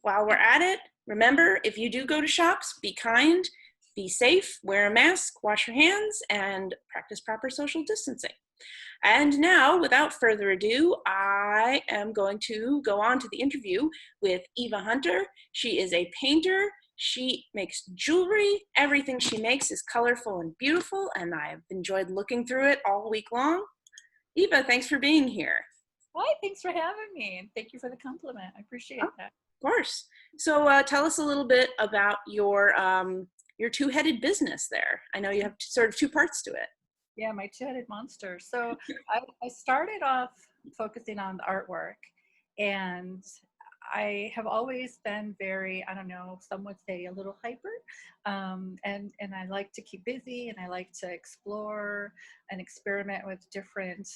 while we're at it, remember, if you do go to shops, be kind, be safe, wear a mask, wash your hands, and practice proper social distancing. And now, without further ado, I am going to go on to the interview with Eva Hunter. She is a painter. She makes jewelry. Everything she makes is colorful and beautiful, and I've enjoyed looking through it all week long. Eva, thanks for being here. Hi, thanks for having me, and thank you for the compliment. I appreciate that. Of course. So tell us a little bit about your two-headed business there. I know you have sort of two parts to it. Yeah, my two-headed monster. So I started off focusing on the artwork, and I have always been very, I don't know, some would say a little hyper, and I like to keep busy, and I like to explore and experiment with different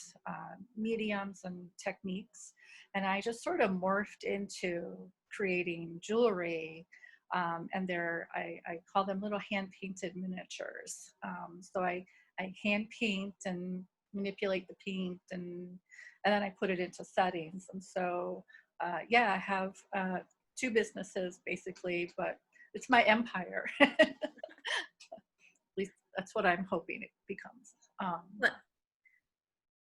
mediums and techniques. And I just sort of morphed into creating jewelry, and I call them little hand-painted miniatures. So I hand paint and manipulate the paint, and then I put it into settings. And so yeah, I have two businesses basically, but it's my empire. At least that's what I'm hoping it becomes.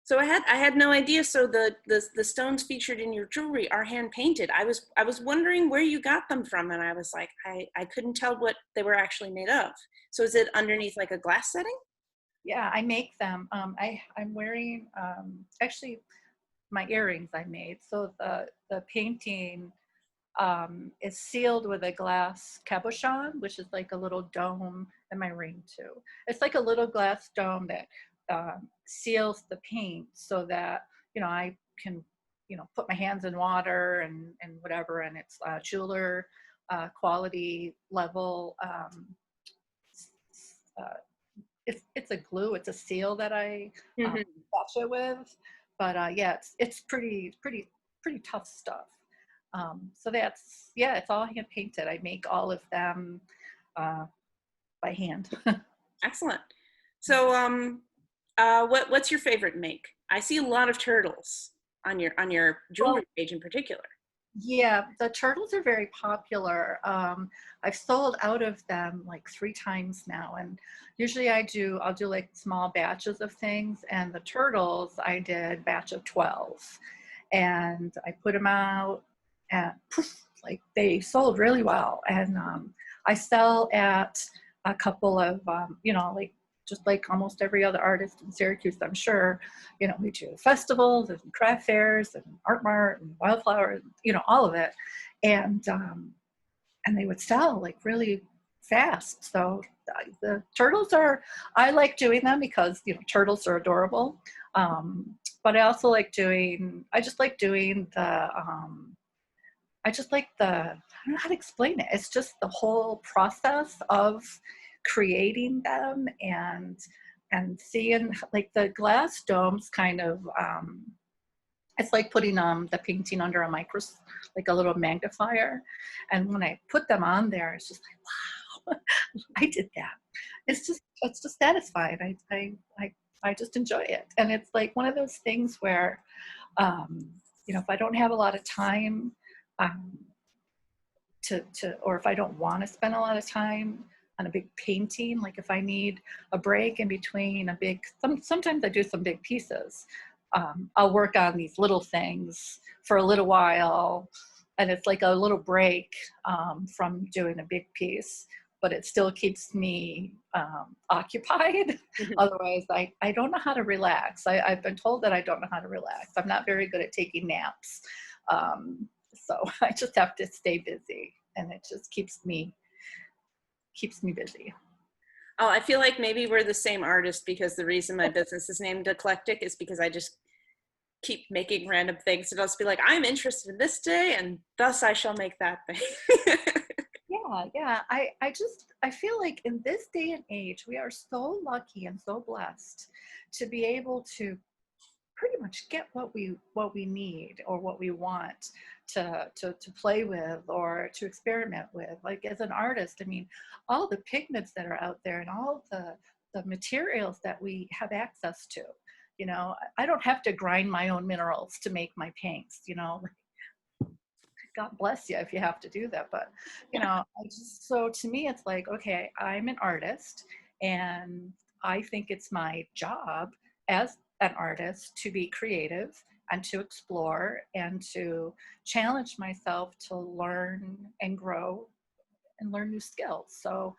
So I had no idea. So the stones featured in your jewelry are hand painted. I was wondering where you got them from, and I was like, I couldn't tell what they were actually made of. So is it underneath like a glass setting? Yeah, I make them. I'm wearing actually my earrings I made. So the painting is sealed with a glass cabochon, which is like a little dome, and my ring too. It's like a little glass dome that seals the paint so that, I can, put my hands in water and whatever, and it's jeweler quality level. It's a glue, it's a seal that I wash it with. But yeah, it's pretty tough stuff. So it's all hand painted. I make all of them by hand. Excellent. So what's your favorite make? I see a lot of turtles on your jewelry page in particular. Yeah, the turtles are very popular. I've sold out of them like 3 times now, and usually I'll do like small batches of things, and the turtles I did batch of 12, and I put them out, and poof, like they sold really well. And I sell at a couple of like just like almost every other artist in Syracuse, I'm sure, we do festivals and craft fairs and art mart and wildflower, all of it. And they would sell like really fast. So the turtles I like doing them because, turtles are adorable. But I also like I just like I don't know how to explain it. It's just the whole process of creating them and seeing like the glass domes kind of it's like putting the painting under a microscope, like a little magnifier. And when I put them on there, it's just like, wow, I did that. It's just satisfying. I just enjoy it. And it's like one of those things where if I don't have a lot of time or if I don't want to spend a lot of time on a big painting, like if I need a break in between sometimes I do some big pieces. I'll work on these little things for a little while, and it's like a little break from doing a big piece, but it still keeps me occupied. Otherwise, I don't know how to relax. I've been told that I don't know how to relax. I'm not very good at taking naps. So I just have to stay busy, and it just keeps me busy. Oh, I feel like maybe we're the same artist, because the reason my business is named Eclectic is because I just keep making random things, and I'll just be like, I'm interested in this day, and thus I shall make that thing. Yeah. I feel like in this day and age, we are so lucky and so blessed to be able to pretty much get what we need or what we want to play with or to experiment with. Like as an artist, I mean, all the pigments that are out there and all the materials that we have access to, I don't have to grind my own minerals to make my paints, God bless you if you have to do that. But, so to me, it's like, okay, I'm an artist and I think it's my job as an artist to be creative and to explore and to challenge myself to learn and grow and learn new skills. So,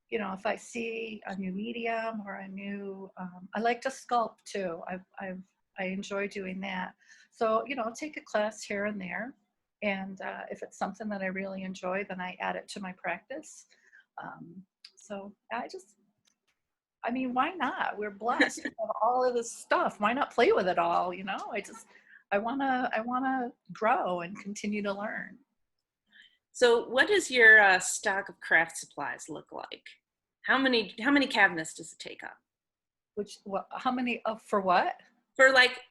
if I see a new medium or a new, I like to sculpt too. I enjoy doing that. So, I'll take a class here and there. And if it's something that I really enjoy, then I add it to my practice. So I mean, why not? We're blessed to have all of this stuff. Why not play with it all? I wanna grow and continue to learn. So what does your stock of craft supplies look like? How many cabinets does it take up? How many for what? For like,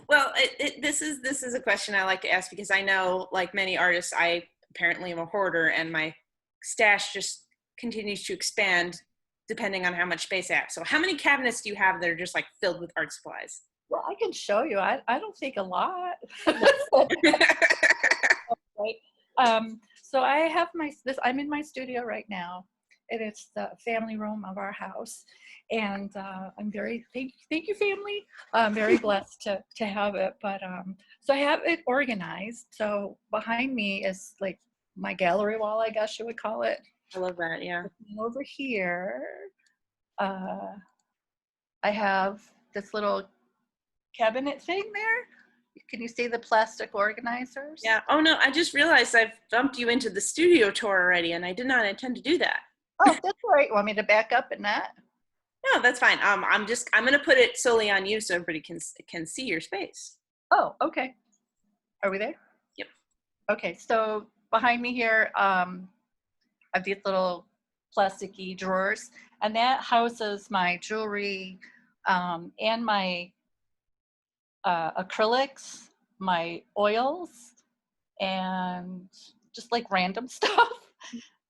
well, this is a question I like to ask because I know, like many artists, I apparently am a hoarder, and my stash just continues to expand depending on how much space I have. So, how many cabinets do you have that are just like filled with art supplies? Well, I can show you. I don't think a lot. Right. So I have I'm in my studio right now. It is the family room of our house. And I'm thank you, family. I'm very blessed to have it. But so I have it organized. So behind me is like my gallery wall, I guess you would call it. I love that. Yeah. Over here, I have this little cabinet thing there. Can you see the plastic organizers? Yeah. Oh no, I just realized I've bumped you into the studio tour already, and I did not intend to do that. Oh, that's all right. Want me to back up and that? No, that's fine. I'm going to put it solely on you so everybody can see your space. Oh, okay. Are we there? Yep. Okay, so behind me here, I have these little plasticky drawers, and that houses my jewelry and my acrylics, my oils, and just like random stuff.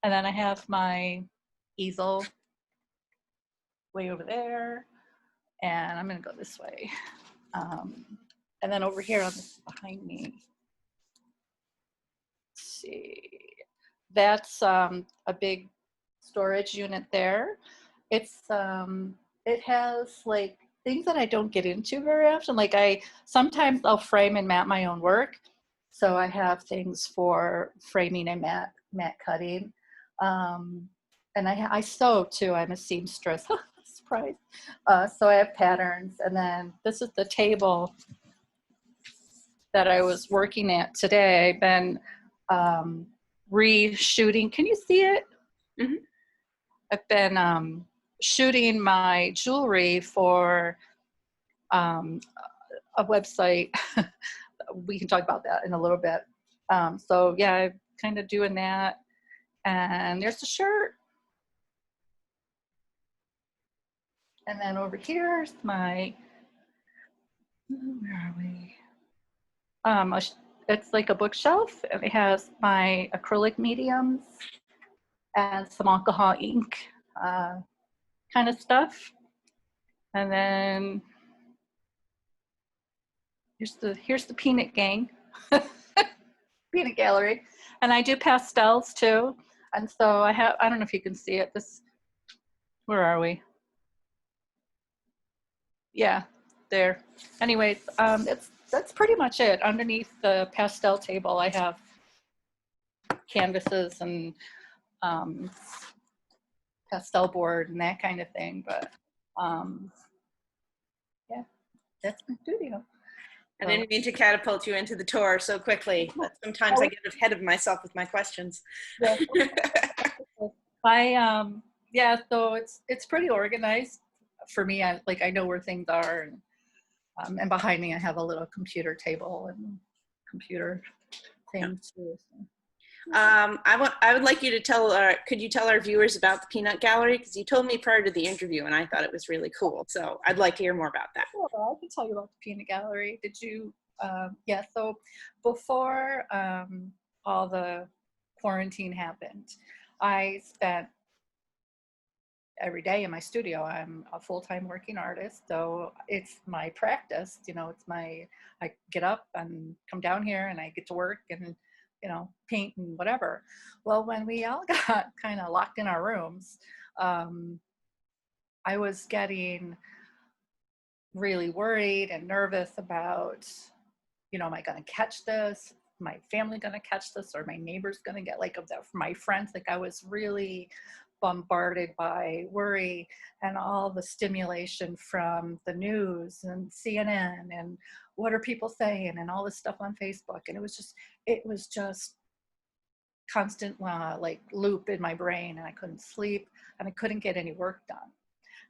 And then I have my easel way over there, and I'm gonna go this way. And then over here on this behind me, let's see, that's a big storage unit there. It has like things that I don't get into very often. Like sometimes I'll frame and mat my own work. So I have things for framing and mat cutting. And I sew too. I'm a seamstress. Surprise. So I have patterns. And then this is the table that I was working at today. I've been reshooting. Can you see it? Mm-hmm. I've been shooting my jewelry for a website. We can talk about that in a little bit. So yeah, I'm kind of doing that. And there's the shirt. And then over here's my, where are we? It's like a bookshelf, and it has my acrylic mediums and some alcohol ink kind of stuff. And then here's the peanut gang, peanut gallery. And I do pastels too. And so I don't know if you can see it. Where are we? Yeah, there. Anyways, that's pretty much it. Underneath the pastel table, I have canvases and pastel board and that kind of thing. But yeah, that's my studio. I didn't mean to catapult you into the tour so quickly, but sometimes I get ahead of myself with my questions. Yeah. Yeah, so it's pretty organized for me. I know where things are, and behind me I have a little computer table and computer things too. So. I would like you to could you tell our viewers about the Peanut Gallery? Because you told me prior to the interview and I thought it was really cool. So I'd like to hear more about that. Sure, I can tell you about the Peanut Gallery. Yeah, so before all the quarantine happened, I spent every day in my studio. I'm a full-time working artist, so it's my practice. I get up and come down here and I get to work, and paint and whatever. Well, when we all got kind of locked in our rooms, I was getting really worried and nervous about, am I going to catch this? My family going to catch this, or my neighbors going to get, like, of that, my friends. Like, I was really bombarded by worry and all the stimulation from the news and CNN and what are people saying and all this stuff on Facebook. And it was just constant like loop in my brain, and I couldn't sleep and I couldn't get any work done.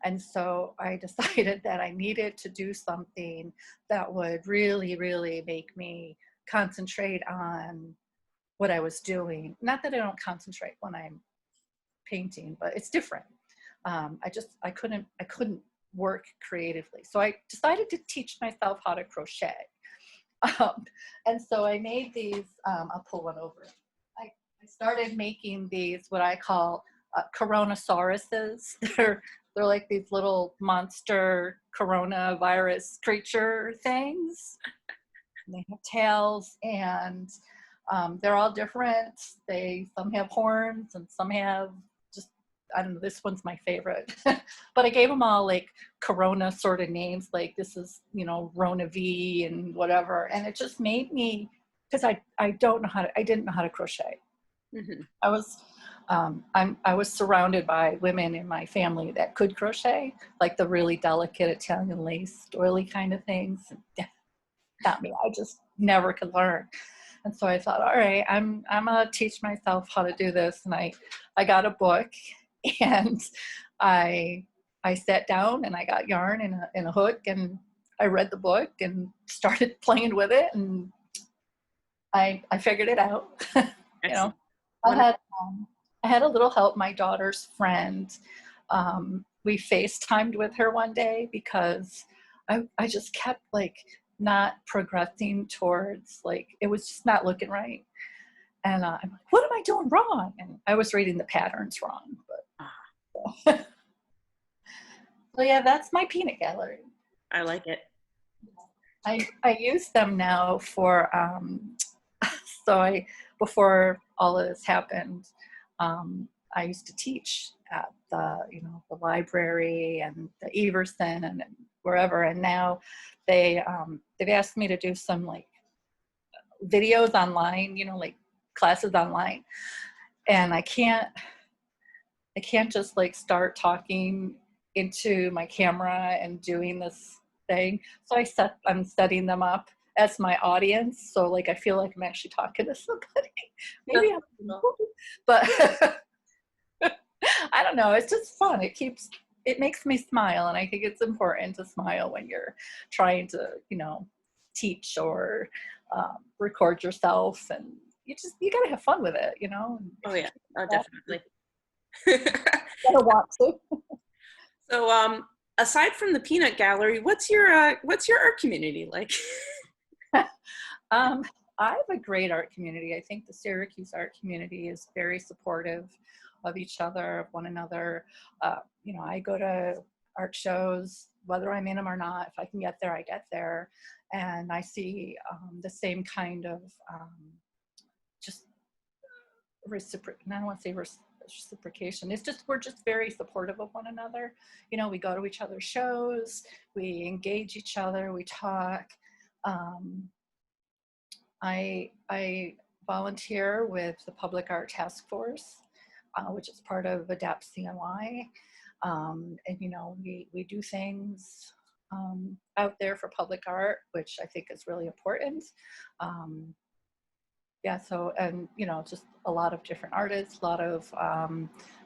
And so I decided that I needed to do something that would really, really make me concentrate on what I was doing. Not that I don't concentrate when I'm painting, but it's different. I couldn't work creatively. So I decided to teach myself how to crochet. And so I made these, I'll pull one over. I started making these, what I call coronasauruses. They're like these little monster coronavirus creature things. And they have tails, and they're all different. Some have horns and some have just, I don't know, this one's my favorite. But I gave them all like Corona sort of names, like this is, Rona V and whatever. And it just made me, because I didn't know how to crochet. Mm-hmm. I was surrounded by women in my family that could crochet, like the really delicate Italian lace doily kind of things. Not me. I just never could learn. And so I thought, all right, I'm gonna teach myself how to do this. And I got a book, and I sat down and I got yarn and a hook, and I read the book and started playing with it, and I figured it out. I had a little help. My daughter's friend, we FaceTimed with her one day because I just kept like not progressing towards, like, it was just not looking right. And I'm like, what am I doing wrong? And I was reading the patterns wrong. But so yeah, that's my peanut gallery. I like it. I use them now for, before all of this happened, I used to teach at the library and the Everson and wherever. And now they've asked me to do some like videos online, like classes online. And I can't just like start talking into my camera and doing this thing. So I'm setting them up as my audience. So like, I feel like I'm actually talking to somebody. Maybe but I don't know. It's just fun. It makes me smile. And I think it's important to smile when you're trying to, teach or record yourself. And you got to have fun with it, Oh yeah, oh, definitely. I don't want to. So aside from the peanut gallery, what's your art community like? I have a great art community. I think the Syracuse art community is very supportive of each other, of one another. I go to art shows, whether I'm in them or not. If I can get there, I get there. And I see the same kind of just I don't want to say reciprocation. It's just, we're just very supportive of one another. We go to each other's shows, we engage each other, we talk. I volunteer with the Public Art Task Force, which is part of ADAPT CNY. And, we do things out there for public art, which I think is really important. So, and, just a lot of different artists, a lot of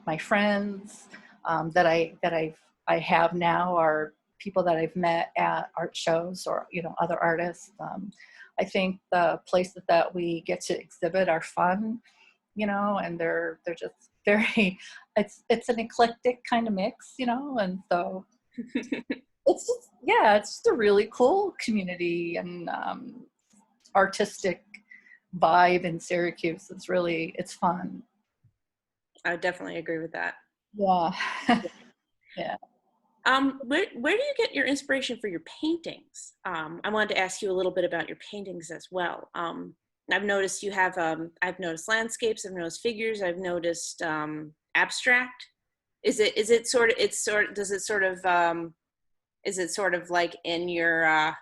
my friends that I have now are people that I've met at art shows or, other artists. I think the places that we get to exhibit are fun, and they're just very, it's an eclectic kind of mix, and so it's just a really cool community and artistic vibe in Syracuse. It's fun. I definitely agree with that. Yeah. Yeah. Where do you get your inspiration for your paintings? I wanted to ask you a little bit about your paintings as well. I've noticed you have, I've noticed landscapes, I've noticed figures, I've noticed abstract. Is it sort of, does it sort of, is it sort of like in your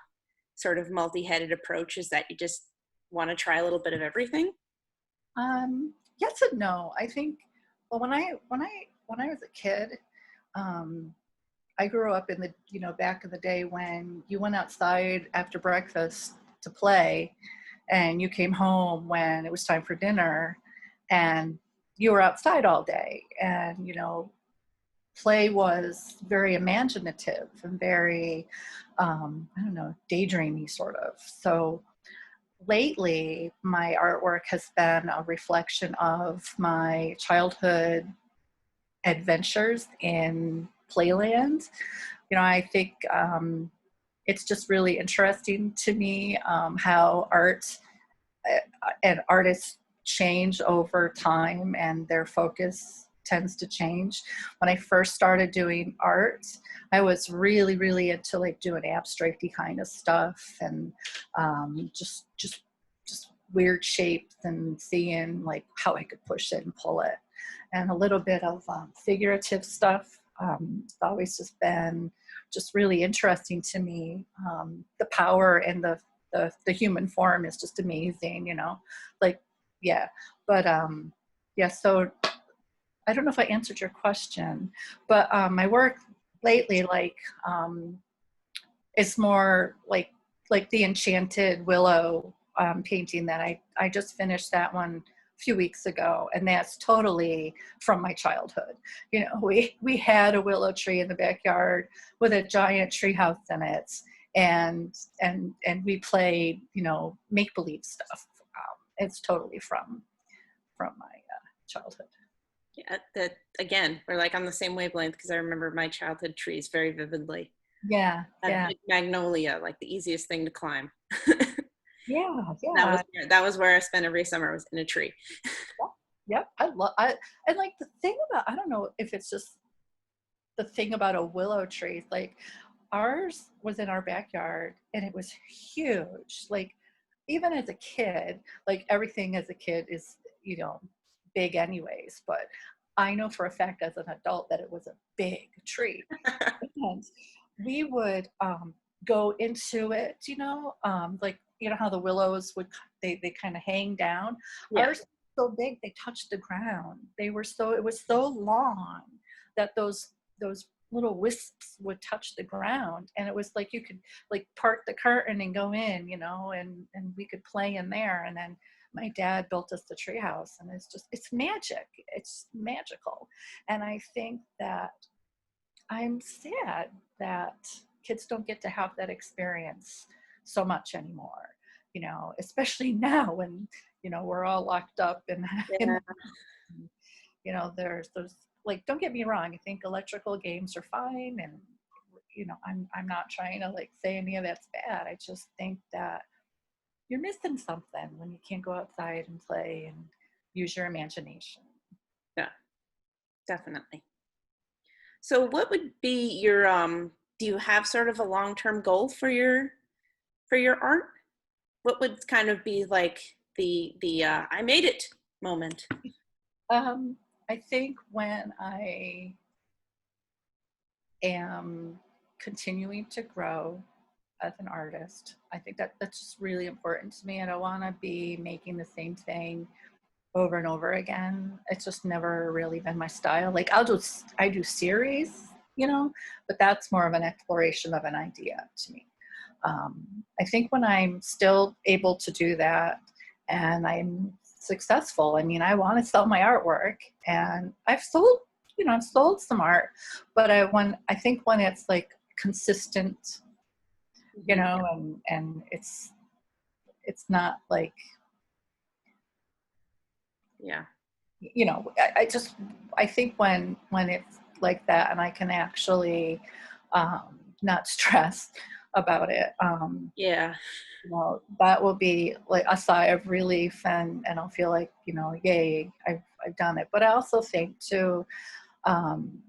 sort of multi-headed approach is that you just want to try a little bit of everything? Yes and no. I think, well, when I was a kid, um, I grew up in the, back in the day when you went outside after breakfast to play, and you came home when it was time for dinner, and you were outside all day, and play was very imaginative and very, I don't know, daydreamy sort of. So lately, my artwork has been a reflection of my childhood adventures in playland. I think it's just really interesting to me how art and artists change over time, and their focus tends to change. When I first started doing art, I was really, really into like doing abstracty kind of stuff, and just weird shapes, and seeing like how I could push it and pull it, and a little bit of figurative stuff. It's always just been just really interesting to me. The power and the human form is just amazing, like, yeah. But yeah, so I don't know if I answered your question, but my work lately, like, is more like the Enchanted Willow painting that I just finished that one a few weeks ago, and that's totally from my childhood. We had a willow tree in the backyard with a giant tree house in it, and we played make believe stuff. It's totally from my childhood. Yeah, that again, we're like on the same wavelength because I remember my childhood trees very vividly. Yeah, Had a yeah, big magnolia, like the easiest thing to climb. yeah, that yeah. was that was where I spent every summer, was in a tree. Yep. And like the thing about, I don't know if it's just the thing about a willow tree, like ours was in our backyard and it was huge. Like even as a kid, like everything as a kid is, big anyways, but I know for a fact as an adult that it was a big tree. And we would go into it, like, how the willows would, they kind of hang down. Yeah. Ours were so big, they touched the ground. It was so long that those little wisps would touch the ground, and it was like you could like part the curtain and go in, and we could play in there. And then my dad built us the treehouse, and it's magic. It's magical. And I think that I'm sad that kids don't get to have that experience so much anymore, especially now when, we're all locked up in Yeah. there's those, like, don't get me wrong, I think electrical games are fine, and, I'm not trying to like say any of that's bad. I just think that you're missing something when you can't go outside and play and use your imagination. Yeah, definitely. So what would be your do you have sort of a long-term goal for your art? What would kind of be like the I made it moment? I think when I am continuing to grow as an artist, I think that that's just really important to me. I don't want to be making the same thing over and over again. It's just never really been my style. Like I do series, but that's more of an exploration of an idea to me. I think when I'm still able to do that and I'm successful, I mean, I want to sell my artwork, and I've sold some art, but I think when it's like consistent, Mhm. and it's not like, Yeah. I just, I think when it's like that and I can actually not stress about it, Yeah. that will be like a sigh of relief, and I'll feel like, yay, I've done it. But I also think too, um,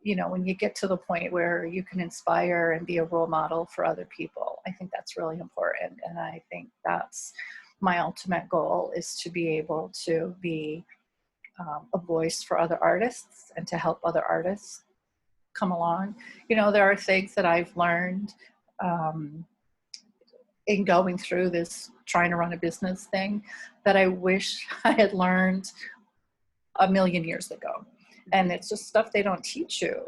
when you get to the point where you can inspire and be a role model for other people, I think that's really important. And I think that's my ultimate goal is to be able to be a voice for other artists and to help other artists come along. You know, there are things that I've learned in going through this trying to run a business thing that I wish I had learned a million years ago. And it's just stuff they don't teach you.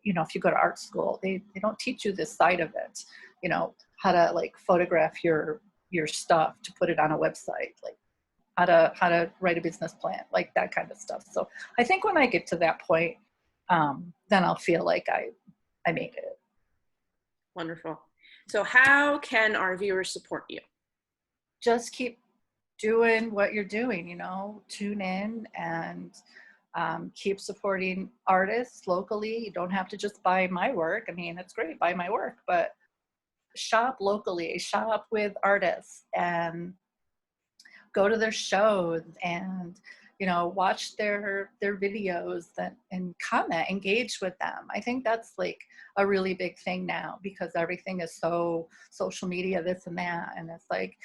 You know, if you go to art school, they don't teach you this side of it. You know, how to like photograph your stuff to put it on a website, like how to write a business plan, like that kind of stuff. So I think when I get to that point, then I'll feel like I made it. Wonderful. So how can our viewers support you? Just keep doing what you're doing, you know, tune in and keep supporting artists locally. You don't have to just buy my work. I mean, it's great, buy my work, but shop locally, shop with artists and go to their shows and, you know, watch their videos and comment, engage with them. I think that's like a really big thing now because everything is so social media, this and that. And it's like,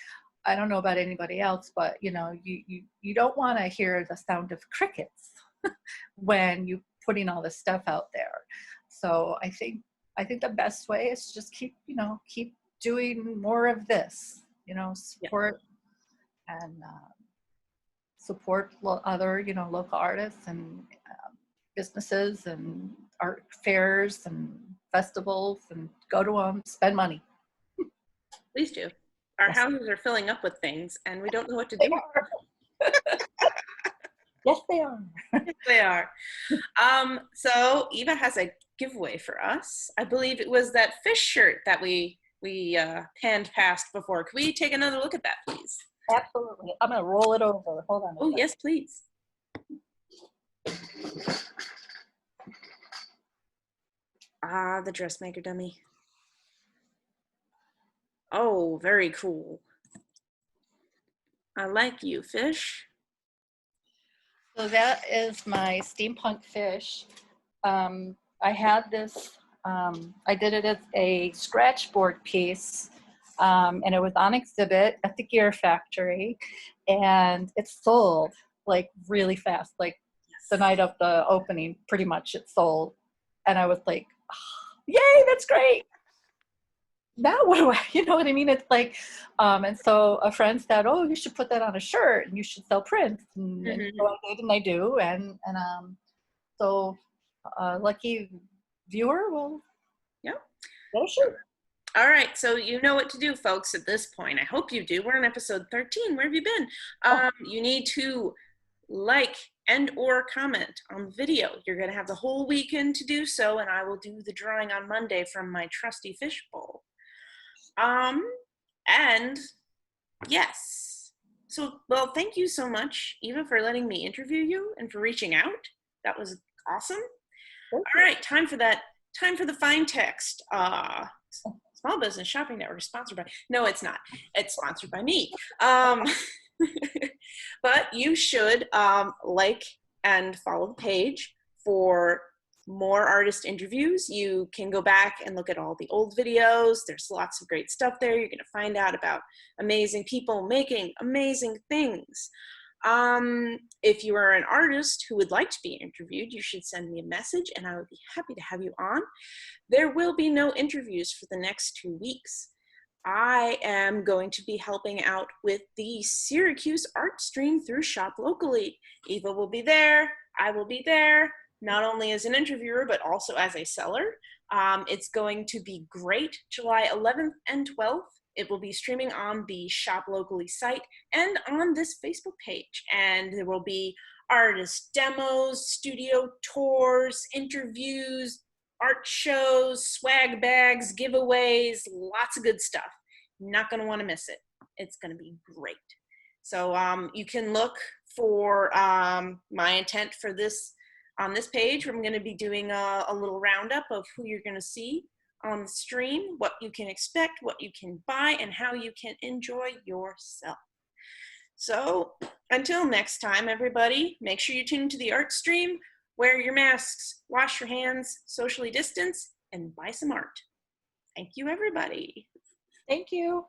I don't know about anybody else, but you know, you don't want to hear the sound of crickets when you're putting all this stuff out there. So I think the best way is to just keep doing more of this, you know, support and support other, you know, local artists and businesses and art fairs and festivals and go to them, spend money. Please do. Our houses are filling up with things and we don't know what to do. Yes, they are. Yes, they are. So Eva has a giveaway for us. I believe it was that fish shirt that we panned past before. Could we take another look at that, please? Absolutely. I'm going to roll it over. Hold on. Oh, yes, please. Ah, the dressmaker dummy. Oh, very cool. I like you, fish. So that is my steampunk fish. I had this, I did it as a scratch board piece, and it was on exhibit at the Gear Factory, and it sold like really fast, like the night of the opening, pretty much it sold. And I was like, oh, yay, that's great. Now what do I, you know what I mean? It's like, and so a friend said, oh, you should put that on a shirt and you should sell prints. And so I did, and I do. And so lucky viewer will get a shirt. All right, so you know what to do, folks, at this point. I hope you do. We're on episode 13. Where have you been? You need to like and or comment on the video. You're going to have the whole weekend to do so, and I will do the drawing on Monday from my trusty fish bowl. And yes. So, well, thank you so much, Eva, for letting me interview you and for reaching out. That was awesome. All right, time for the fine text. Small Business Shopping Network is sponsored by, no, it's not. It's sponsored by me. But you should like and follow the page for more artist interviews. You can go back and look at all the old videos. There's lots of great stuff there. You're going to find out about amazing people making amazing things. If you are an artist who would like to be interviewed, you should send me a message and I would be happy to have you on. There will be no interviews for the next 2 weeks. I am going to be helping out with the Syracuse art stream through Shop Locally. Eva will be there. I will be there, not only as an interviewer, but also as a seller. It's going to be great. July 11th and 12th. It will be streaming on the Shop Locally site and on this Facebook page. And there will be artist demos, studio tours, interviews, art shows, swag bags, giveaways, lots of good stuff. You're not going to want to miss it. It's going to be great. So you can look for my intent for this on this page. I'm going to be doing a little roundup of who you're going to see on the stream, what you can expect, what you can buy, and how you can enjoy yourself. So until next time, everybody, make sure you tune into the art stream, wear your masks, wash your hands, socially distance, and buy some art. Thank you, everybody. Thank you.